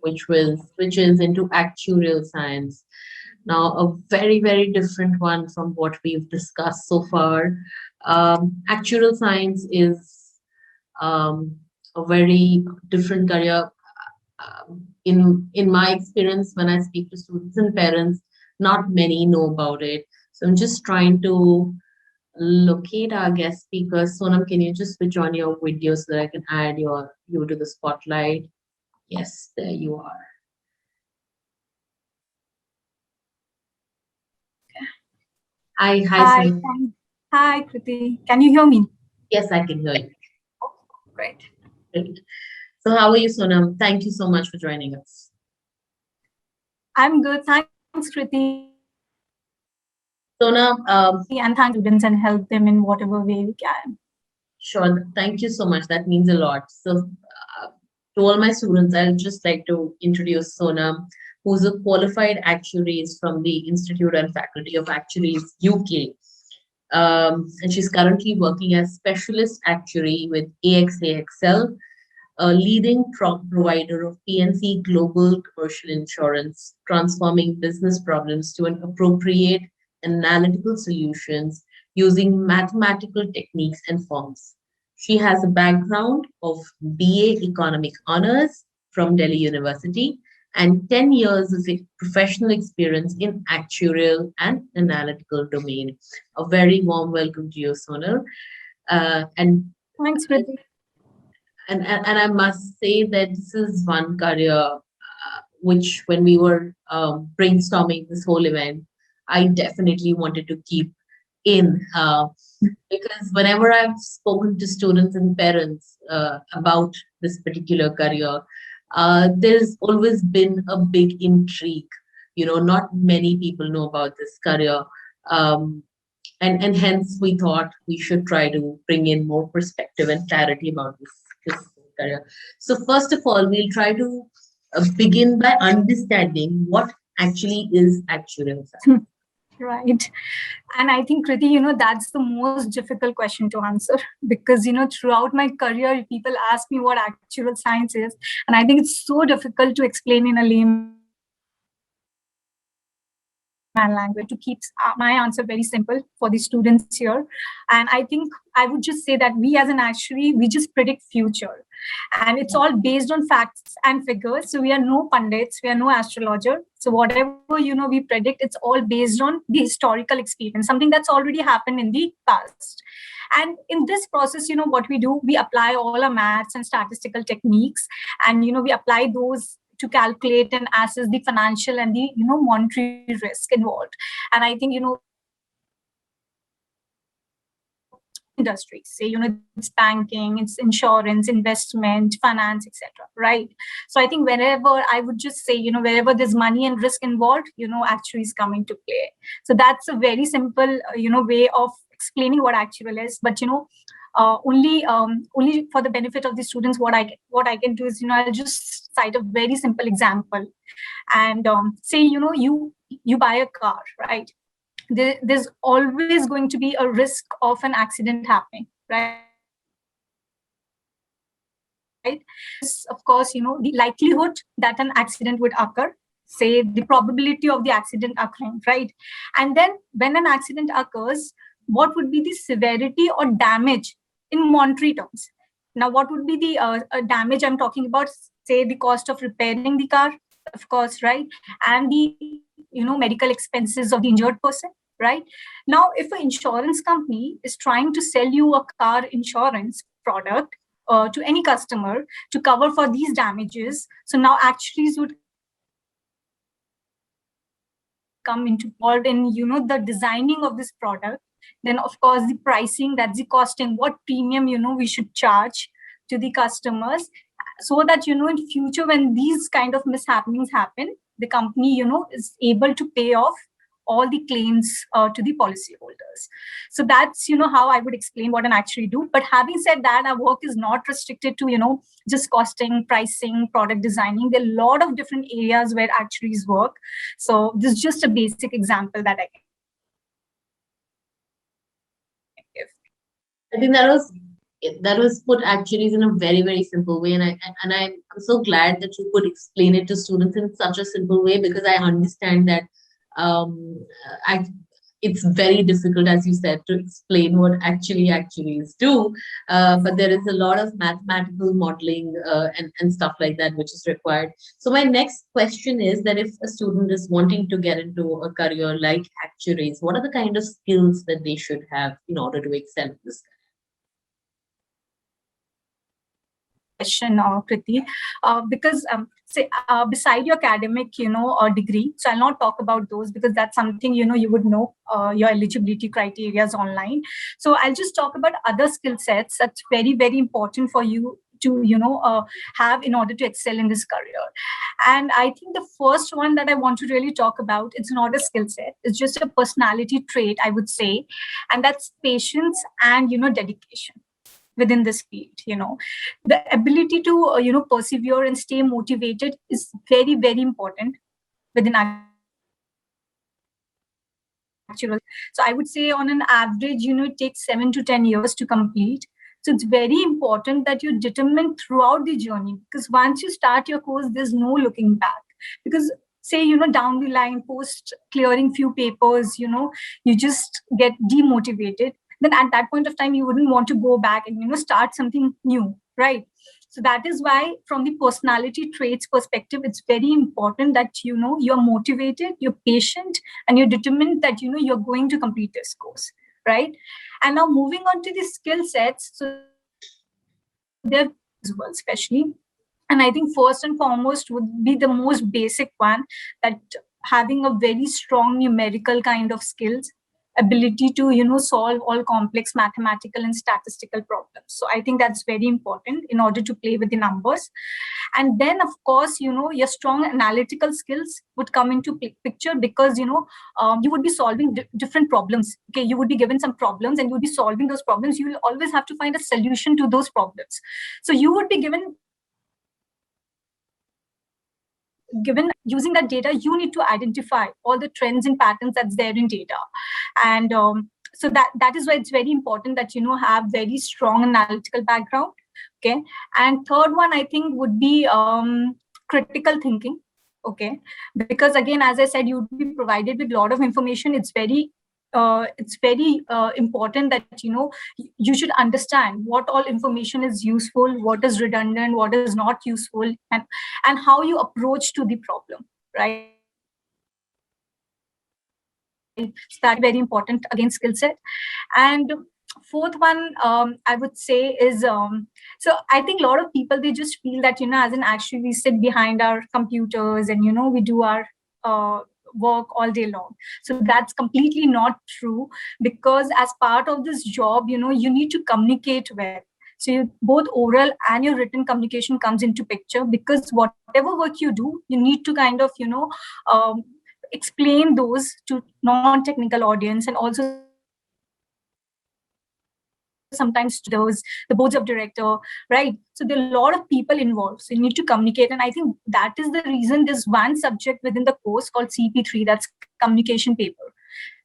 which is into actuarial science. Now, a very, very different one from what we've discussed so far. Actuarial science is a very different career. In my experience, when I speak to students and parents, not many know about it. So I'm just trying to locate our guest speaker. Sonam, can you just switch on your video so that I can add you to the spotlight? Yes, there you are. Hi, Hi, Sonam. hi, Kriti. Can you hear me? Yes, I can hear you. Great. Great. So how are you, Sonam? Thank you so much for joining us. I'm good. Thanks, Kriti. Sonam, And thank students and help them in whatever way we can. sure. Thank you so much. That means a lot. So, to all my students, I'd just like to introduce Sonam, who's a qualified actuary from the Institute and Faculty of Actuaries, UK. And she's currently working as specialist actuary with AXA a leading provider of PNC global commercial insurance, transforming business problems to an appropriate analytical solutions using mathematical techniques and forms. She has a background of BA Economic Honors from Delhi University and 10 years of professional experience in actuarial and analytical domain. A very warm welcome to you, Sonal. And Thanks, Kriti. and I must say that this is one career which, when we were brainstorming this whole event, I definitely wanted to keep in because whenever I've spoken to students and parents about this particular career, there's always been a big intrigue. You know, not many people know about this career. Um, and hence we thought we should try to bring in more perspective and clarity about this career. So first of all, we'll try to begin by understanding what actually is actuarial science. Right. And I think, Kriti, that's the most difficult question to answer because, throughout my career, people ask me what actuarial science is. And I think it's so difficult to explain in a layman language to keep my answer very simple for the students here. And I think I would just say that we as an actuary, we just predict future. And it's all based on facts and figures. So we are no pundits, we are no astrologer. So whatever, we predict, it's all based on the historical experience, something that's already happened in the past. And in this process, what we do, we apply all our maths and statistical techniques. And, we apply those to calculate and assess the financial and the monetary risk involved. And I think industries say it's banking, it's insurance, investment, finance, etc. Right? So I think wherever I would just say wherever there's money and risk involved, actuaries come into play. So that's a very simple way of explaining what actuarial is. But only for the benefit of the students, what I can do is I'll just cite a very simple example. And say you buy a car, right? There's always going to be a risk of an accident happening, right? Of course, the likelihood that an accident would occur, say the probability of the accident occurring, right? And then when an accident occurs, what would be the severity or damage in monetary terms? Now, what would be the damage I'm talking about? Say the cost of repairing the car, of course, right? And the medical expenses of the injured person, right? Now, if an insurance company is trying to sell you a car insurance product to any customer to cover for these damages, so now actuaries would come into involved in the designing of this product. Then of course the pricing, that's the costing, what premium we should charge to the customers, so that in future when these kind of mishappenings happen, the company is able to pay off all the claims to the policyholders. So that's how I would explain what an actuary do. But having said that, our work is not restricted to just costing, pricing, product designing. There are a lot of different areas where actuaries work. So this is just a basic example that I can give. I think that was that was put actually in a very, very simple way, and I'm so glad that you could explain it to students in such a simple way, because I understand that I it's very difficult, as you said, to explain what actually actuaries do. But there is a lot of mathematical modeling and stuff like that which is required. So my next question is that if a student is wanting to get into a career like actuaries, what are the kind of skills that they should have in order to excel in this? Question, Kriti, because say beside your academic, degree. So I'll not talk about those because that's something you would know your eligibility criteria online. So I'll just talk about other skill sets that's very very important for you to have in order to excel in this career. And I think the first one that I want to really talk about, it's not a skill set, it's just a personality trait, I would say, and that's patience and dedication within this field. The ability to persevere and stay motivated is very very important within actual. So I would say on an average, it takes 7 to 10 years to complete. So it's very important that you're determined throughout the journey, because once you start your course, there's no looking back. Because say, down the line, post clearing few papers, you just get demotivated. Then at that point of time, you wouldn't want to go back and, start something new, right? So that is why, from the personality traits perspective, it's very important that you're motivated, you're patient, and you're determined that you're going to complete this course, right? And now moving on to the skill sets, so they're as well, especially. And I think first and foremost would be the most basic one, that having a very strong numerical kind of skills, ability to solve all complex mathematical and statistical problems. So I think that's very important in order to play with the numbers. And then of course your strong analytical skills would come into picture, because you would be solving different problems. Okay, you would be given some problems and you would be solving those problems. You will always have to find a solution to those problems. So you would be given using that data, you need to identify all the trends and patterns that's there in data. And so that is why it's very important that have very strong analytical background. Okay. And third one, I think, would be critical thinking. Okay, because again, as I said, you'd be provided with a lot of information. It's very important that you should understand what all information is useful, what is redundant, what is not useful, and how you approach to the problem, right? So that's very important, again, skill set. And fourth one, I would say is, so I think a lot of people, they just feel that as an actuary, we sit behind our computers and we do our work all day long. So that's completely not true, because as part of this job, you need to communicate well. So both oral and your written communication comes into picture, because whatever work you do, you need to kind of explain those to non-technical audience, and also sometimes to those the boards of director, right? So there are a lot of people involved, so you need to communicate. And I think that is the reason there's one subject within the course called CP3, that's communication paper.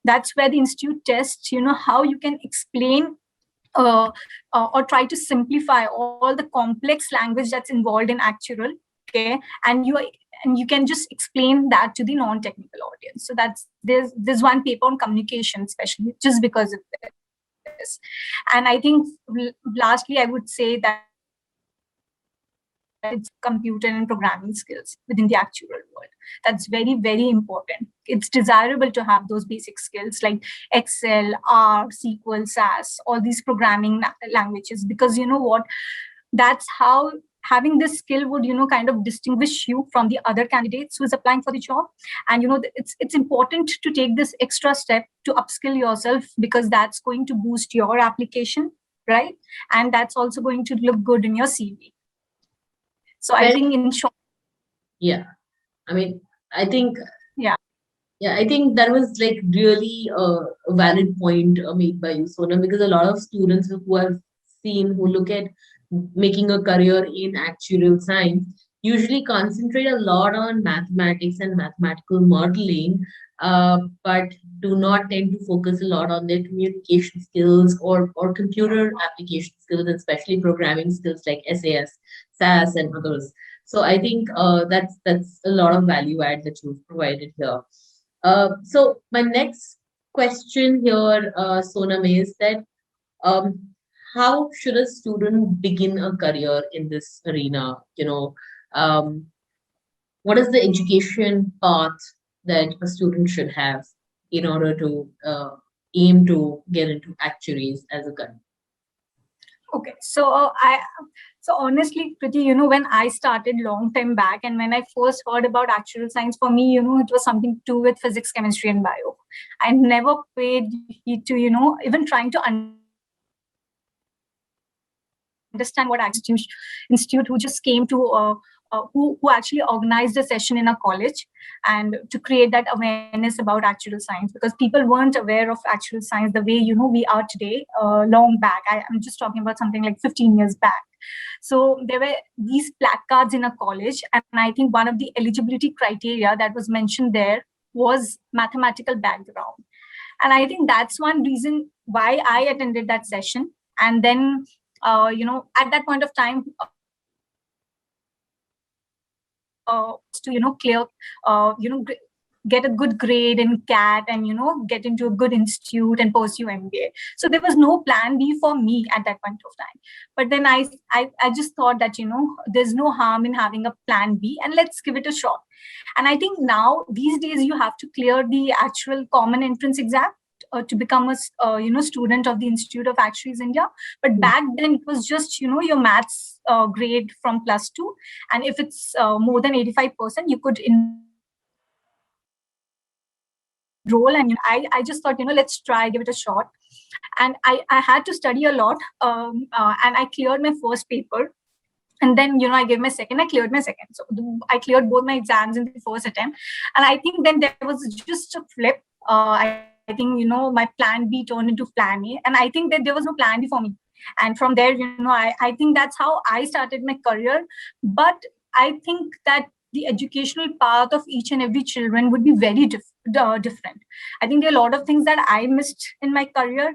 That's where the institute tests how you can explain or try to simplify all the complex language that's involved in actuarial. Okay, and you can just explain that to the non-technical audience. So there's one paper on communication, especially just because of this. And I think lastly, I would say that it's computer and programming skills within the actuarial world. That's very, very important. It's desirable to have those basic skills like Excel, R, SQL, SAS, all these programming languages, because what, that's how having this skill would kind of distinguish you from the other candidates who is applying for the job. And it's important to take this extra step to upskill yourself, because that's going to boost your application, right? And that's also going to look good in your CV. So I think in short, yeah, I mean, I think, yeah, I think that was like really a valid point made by you, Sonam, because a lot of students who have seen, who look at making a career in actuarial science, usually concentrate a lot on mathematics and mathematical modeling, but do not tend to focus a lot on their communication skills or computer application skills, and especially programming skills like SAS, SAS, and others. So I think that's a lot of value add that you've provided here. So my next question here, Sonam, is that um, how should a student begin a career in this arena? Um, what is the education path that a student should have in order to aim to get into actuaries as a career? Okay, so honestly, Kriti, when I started long time back, and when I first heard about actuarial science, for me, it was something to do with physics, chemistry, and bio. I never paid heed to, even trying to understand what institute who just came to who actually organized a session in a college and to create that awareness about actuarial science, because people weren't aware of actuarial science the way we are today long back. I'm just talking about something like 15 years back. So there were these placards in a college, and I think one of the eligibility criteria that was mentioned there was mathematical background. And I think that's one reason why I attended that session. And then at that point of time, to clear get a good grade in CAT and get into a good institute and pursue MBA. So there was no plan B for me at that point of time. But then I just thought that there's no harm in having a plan B, and let's give it a shot. And I think now these days you have to clear the actual common entrance exam to become a student of the Institute of Actuaries India. But back then it was just your maths grade from +2, and if it's more than 85%, you could enroll. And I just thought let's try, give it a shot. And I had to study a lot, and I cleared my first paper. And then I gave my second, I cleared my second. So I cleared both my exams in the first attempt. And I think then there was just a flip. I think my plan B turned into plan A, and I think that there was no plan B for me. And from there I think that's how I started my career. But I think that the educational path of each and every children would be very different. I think there are a lot of things that I missed in my career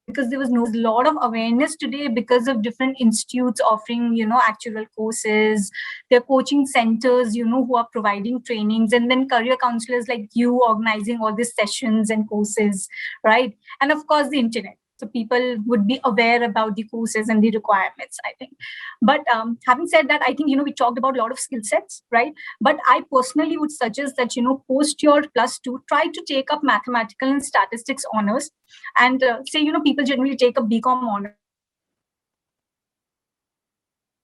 because there was no plan. There's a lot of awareness today because of different institutes offering actual courses. There are coaching centers who are providing trainings, and then career counselors like you organizing all these sessions and courses, right? And of course the internet, so people would be aware about the courses and the requirements, I think. But having said that, I think we talked about a lot of skill sets, right? But I personally would suggest that post your +2, try to take up mathematical and statistics honors. And say people generally take a BCom honors,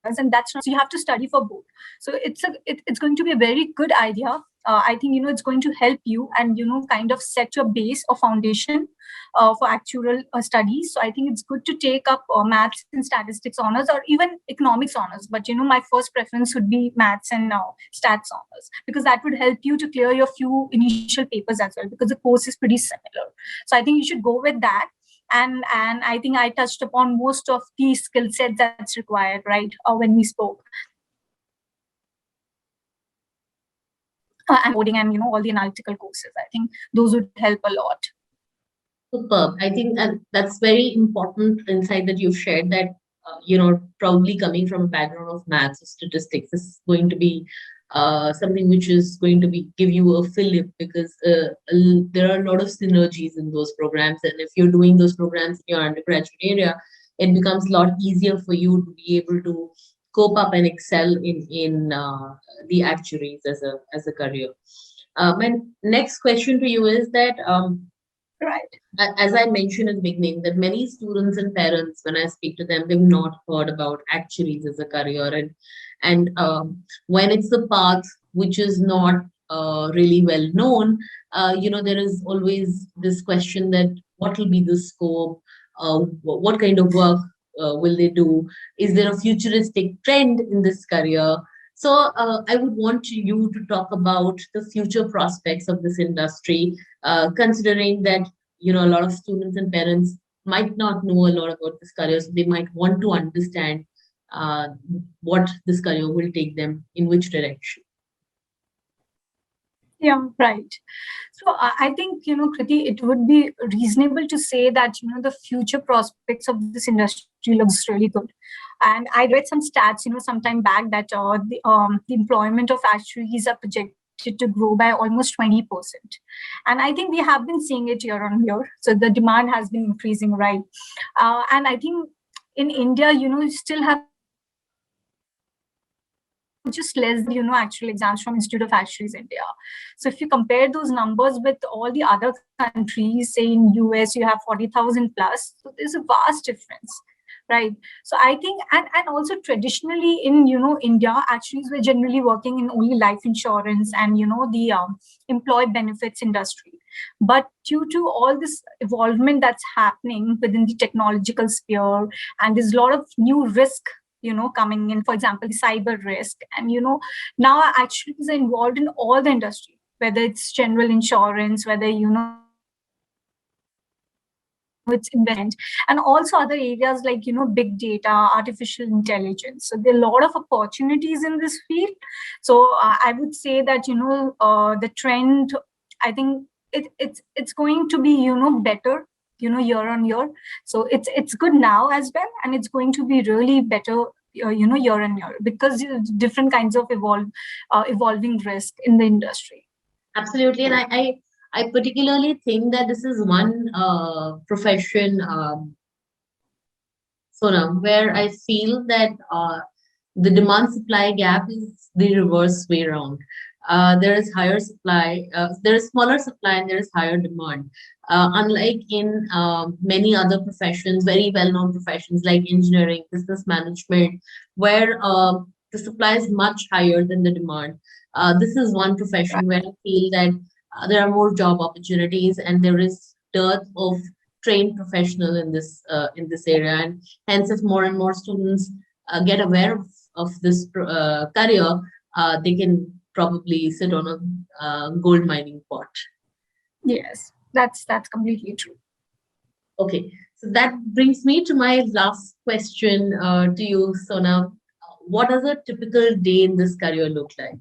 and that's not the case. So you have to study for both. So it's going to be a very good idea. I think it's going to help you, and kind of set your base or foundation for actual studies. So I think it's good to take up maths and statistics honors, or even economics honors. But my first preference would be maths and stats honors, because that would help you to clear your few initial papers as well, because the course is pretty similar. So I think you should go with that. And I think I touched upon most of the skill sets that's required, right? When we spoke, and coding, and all the analytical courses, I think those would help a lot. Superb. I think that's very important insight that you've shared, that probably coming from a background of maths or statistics is going to be something which is going to be give you a fillip, because there are a lot of synergies in those programs, and if you're doing those programs in your undergraduate area, it becomes a lot easier for you to be able to cope up and excel in the actuaries as a career. My next question to you is that Right. as I mentioned at the beginning, that many students and parents, when I speak to them, they've not heard about actuaries as a career, and when it's a path which is not really well known, there is always this question that what will be the scope, what kind of work will they do? Is there a futuristic trend in this career? So I would want you to talk about the future prospects of this industry, considering that a lot of students and parents might not know a lot about this career, so they might want to understand what this career will take them, in which direction. Yeah, right. So I think, Kriti, it would be reasonable to say that, the future prospects of this industry looks really good. And I read some stats, some time back that the employment of actuaries are projected to grow by almost 20%. And I think we have been seeing it year on year. So the demand has been increasing, right? And I think in India, you still have just less than, actual exams from Institute of Actuaries India. So if you compare those numbers with all the other countries, say in US, you have 40,000 plus. So there's a vast difference, right? So I think, and also traditionally in, India, actuaries were generally working in only life insurance and, the employee benefits industry. But due to all this evolvement that's happening within the technological sphere, and there's a lot of new risk, coming in, for example, the cyber risk. And, now actuaries are involved in all the industry, whether it's general insurance, whether, it's investment, and also other areas like, big data, artificial intelligence. So there are a lot of opportunities in this field. So I would say that, the trend, I think it's going to be, better, year on year. So it's good now as well, and it's going to be really better, year on year, because different kinds of evolving risk in the industry. Absolutely, and I particularly think that this is one profession, Sonam, where I feel that the demand supply gap is the reverse way around. There is higher supply, there is smaller supply, and there is higher demand. Unlike in many other professions, very well known professions like engineering, business management, where the supply is much higher than the demand. This is one profession where I feel that there are more job opportunities and there is dearth of trained professional in this area, and hence if more and more students get aware of this career, they can probably sit on a gold mining pot. Yes, that's completely true. Okay, so that brings me to my last question to you, Sona. What does a typical day in this career look like?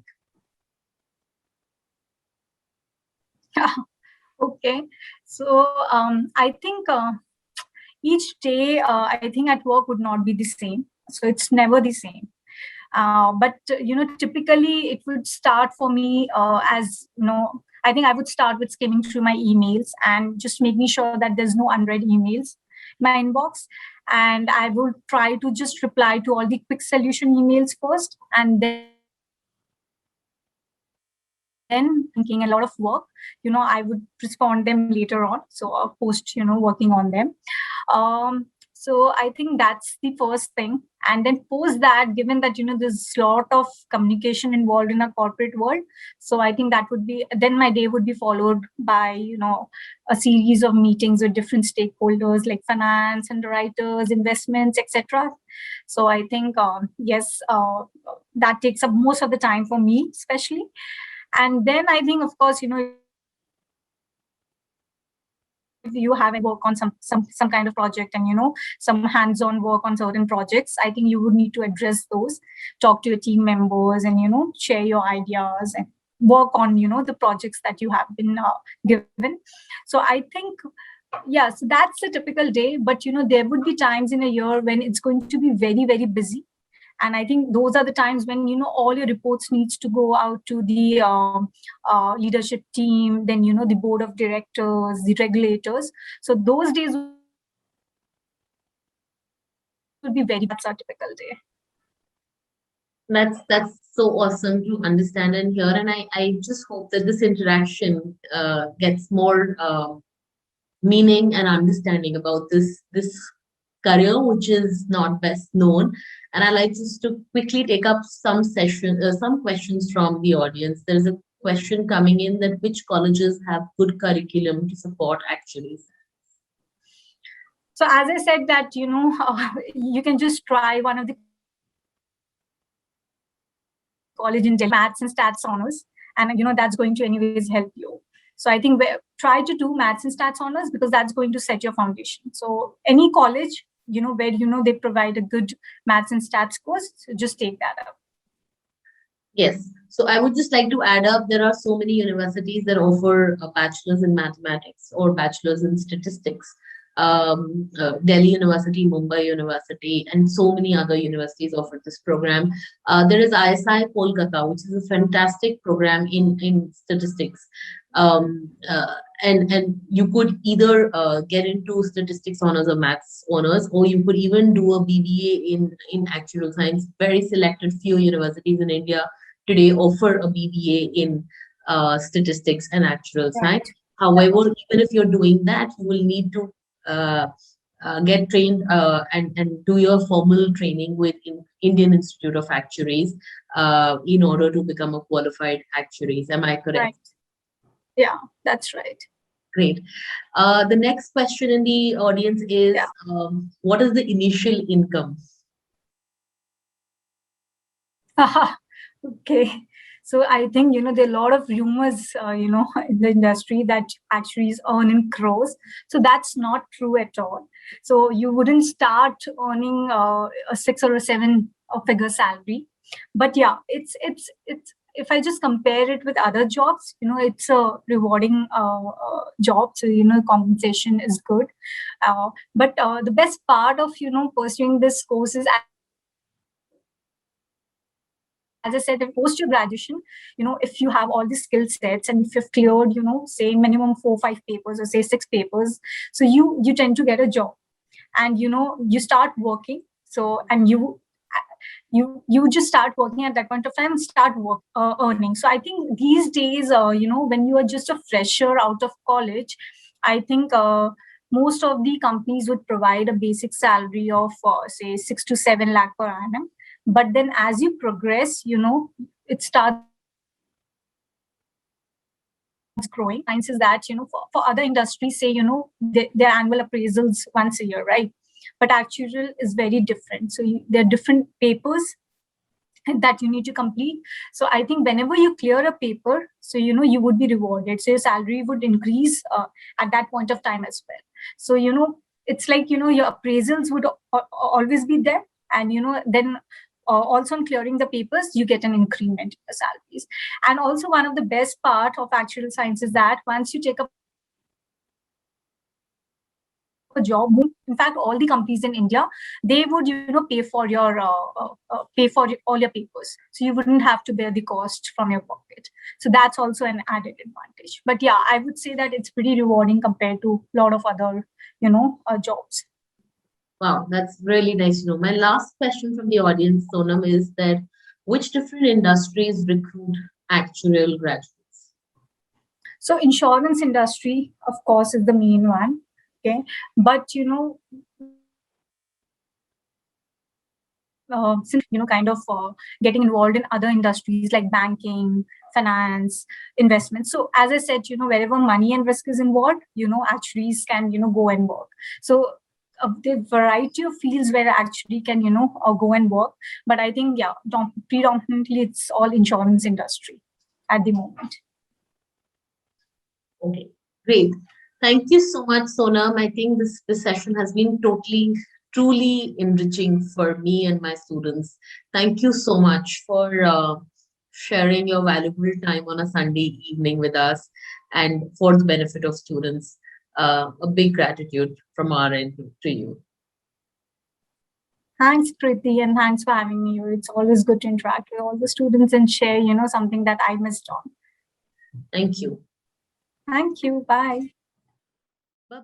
Okay, so I think each day, I think at work would not be the same. So it's never the same. But typically it would start for me as I think I would start with skimming through my emails and just making sure that there's no unread emails in my inbox. And I would try to just reply to all the quick solution emails first, and then thinking a lot of work, I would respond them later on. So post, working on them. So I think that's the first thing. And then post that, given that, there's a lot of communication involved in a corporate world. So I think that would be, then my day would be followed by, a series of meetings with different stakeholders like finance, underwriters, investments, etc. So I think, yes, that takes up most of the time for me, especially. And then I think, of course, if you have any work on some kind of project, and some hands-on work on certain projects, I think you would need to address those, talk to your team members, and share your ideas and work on the projects that you have been given. So I think, yes, that's a typical day. But there would be times in a year when it's going to be very, very busy. And I think those are the times when all your reports needs to go out to the leadership team, then the board of directors, the regulators. So those days would be very busy. So I think that's our typical day. That's so awesome to understand and hear, and I just hope that this interaction gets more meaning and understanding about this career, which is not best known. And I like just to quickly take up some questions from the audience. There is a question coming in that which colleges have good curriculum to support actually. So as I said that, you can just try one of the college in Delhi, Maths and Stats Honors, and that's going to anyways help you. So I think try to do Maths and Stats Honors, because that's going to set your foundation. So any college where they provide a good maths and stats course. So just take that up. Yes. So I would just like to add up, there are so many universities that offer a bachelor's in mathematics or bachelor's in statistics. Delhi University, Mumbai University, and so many other universities offer this program. There is ISI Kolkata, which is a fantastic program in statistics. And you could either get into statistics honors or maths honors, or you could even do a BBA in actuarial science. Very selected few universities in India today offer a BBA in statistics and actuarial science. However, even if you're doing that, you will need to uh, get trained and do your formal training with Indian Institute of Actuaries in order to become a qualified actuaries. Am I correct? Right. Yeah, that's right. Great. The next question in the audience is, what is the initial income? Okay. So I think, there are a lot of rumors, in the industry that actuaries earn in crores. So that's not true at all. So you wouldn't start earning a 6 or a 7 figure salary. But yeah, it's if I just compare it with other jobs, it's a rewarding job. So, compensation is good. But the best part of, pursuing this course is, as I said, if post your graduation, if you have all the skill sets and if you've cleared, say minimum 4 or 5 papers or say 6 papers, so you tend to get a job, and you start working. So, and you just start working at that point of time and start earning. So I think these days, when you are just a fresher out of college, I think most of the companies would provide a basic salary of say 6 to 7 lakh per annum. But then as you progress, it starts growing. Science is that, for other industries, say, their annual appraisals once a year, right? But actuarial is very different. So there are different papers that you need to complete. So I think whenever you clear a paper, so you would be rewarded. So your salary would increase at that point of time as well. So it's like your appraisals would always be there, and then also on clearing the papers, you get an increment in the salaries. And also one of the best part of actuarial science is that once you take up a job, in fact all the companies in India, they would pay for your all your papers, so you wouldn't have to bear the cost from your pocket. So that's also an added advantage. But yeah, I would say that it's pretty rewarding compared to a lot of other jobs. Wow, that's really nice to know. My last question from the audience, Sonam, is that which different industries recruit actuarial graduates? So insurance industry, of course, is the main one. Okay, but since kind of getting involved in other industries like banking, finance, investments. So as I said, wherever money and risk is involved, actuaries can go and work. So the variety of fields where actuary can go and work. But I think predominantly it's all insurance industry at the moment. Okay, great. Thank you so much, Sonam. I think this session has been truly enriching for me and my students. Thank you so much for sharing your valuable time on a Sunday evening with us and for the benefit of students. A big gratitude from our end to you. Thanks, Kriti, and thanks for having me here. It's always good to interact with all the students and share, something that I missed on. Thank you. Thank you. Bye.